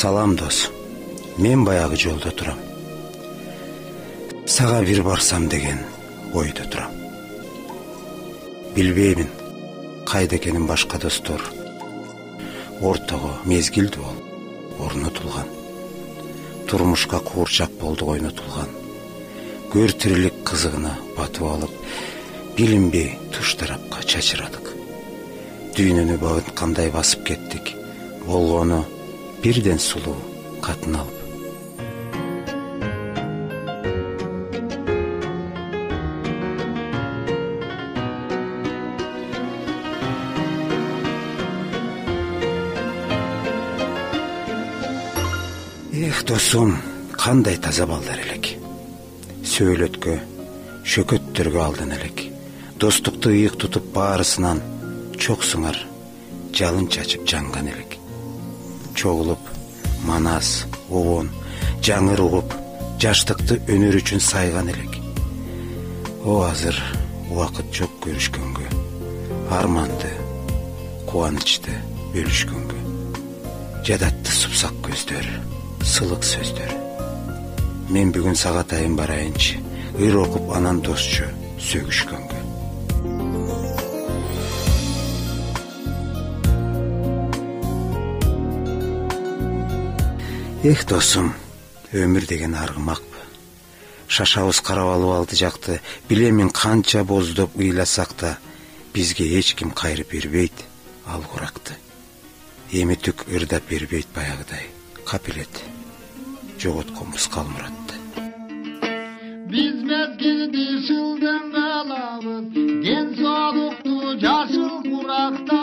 Салам дос, мен баягы жолдо турам. Сага бир барсам деген ойдо турам. Билбеймин кайда экенин башка достор. Ортого мезгилди бол орнотулган. Турмушка куурчак болду ойнотулган. Көр тирилик кызыгына батып алып, билинбей туш тарапка чачырадык. Дүйнөнү багыткандай басып кеттик. Болгону бирден сулуу катын алып. Эх, досум, кандай таза балдар элек. Сөйлөткө, шөкөттөргө алдын элек. Достукту ыйык тутуп баарысынан чок сыңар жалын чачып жанган элек. Чогулуп, манас, обон, жаңыр угуп, жаштыкты өнөр үчүн сайган элек. О азыр убакыт жок көрүшкөнгө, арманды, кубанычты бөлүшкөнгө. Жадатты супсак көздөр, сылык сөздөр. Мен бүгүн сагатайын барайынчы, ыр окуп анан досчу сөгүшкөнгө. Эх, досум, өмүр деген аргымакпы. Шашабыз карап алып алды жакты, билемин канча боздоп ыйласак да, бизге эч ким кайрып бербейт ал куракты. Эми түк ырдап бербейт баягыдай, капелет, жоготконбуз Калмуратты. Биз мезгилди шылдын калабыз, ден соолукту жашыл куракта.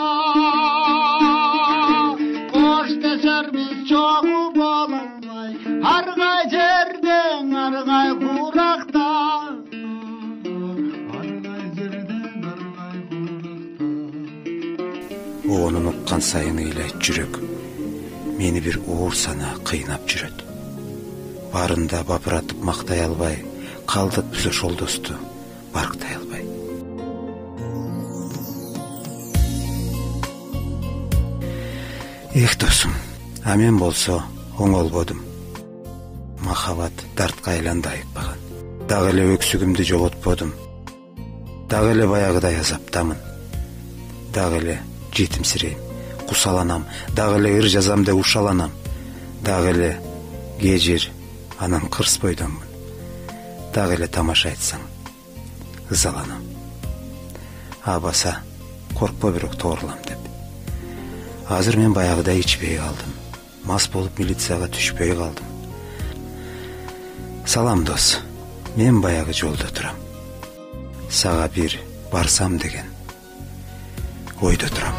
Кош десербиз чогуу болалбай, аргай жерден аргай куракта. Аргай жерден аргай куракта. Оонун уккан сайын ыйлайт жүрөк. Мени бир оор сана кыйнап жүрөт. Барында бапыратып мактай албай, калдытпыз ошол досту барктай албай. Эх, досум, а мен болсо оңолбодум. Махабат дартка айланды айыкпаган. Дагы эле өксүгүмдү жоготподум. Дагы эле баягыдай азаптамын. Дагы эле жетимсирейм, кусаланам. Дагы эле ыр жазам деп ушаланам. Дагы эле кежир анан кырс бойдонмун. Дагы эле тамаша айтсаң ызаланам. Абаса коркпо бирок тоорулам деп. Азыр мен баягыдай ичпей калдым. Мас болуп милицияга түшпөй калдым. Салам дос, мен баягы жолдо турам. Сага бир барсам деген ойдо турам.